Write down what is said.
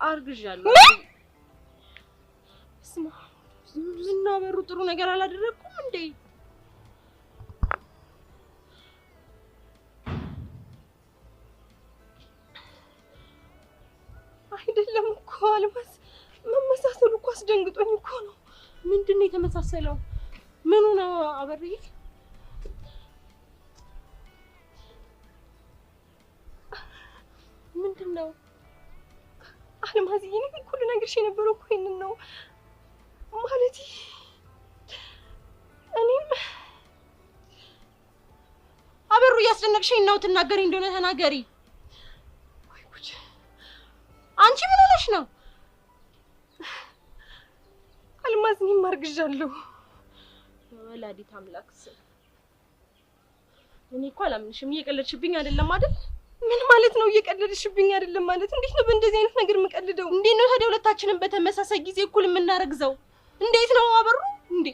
አርግዣለሁ ስማ ምነው አበሩ ጥሩ ነገር አላደረኩም እንዴ አይደለም እኮ አልማዝ መመሳሰሉ እኮ አስደንግጦኝ እኮ ነው ምንድነው የተመሳሰለው ምኑ ነው አበርዬ ምንድነው አልማዝ ይሄን ሁሉ ነገር የነበረው እኮ ይሄንን ነው ማለት እኔም አበሩ ያስደነቅሽኝ ነው ተናገሪ እንደሆነ ተናገሪ ወይ ጉድ አንቺ ምን ሆነሽ ነው አልማዝ እኔም አርግዣለሁ ወላዲት አምላክስ እኔ እኮ አላምንሽም እየቀለድሽብኝ አይደለም አይደል ምን ማለት ነው እየቀለድሽብኝ አይደለም ማለት እንዴት ነው በእንደዚህ አይነት ነገር የምቀልደው እንዴት ነው ታዲያ ሁለታችንን በተመሳሳይ ጊዜ እኩል የምናረግዘው እንዴት ነው አበሩ እንዴ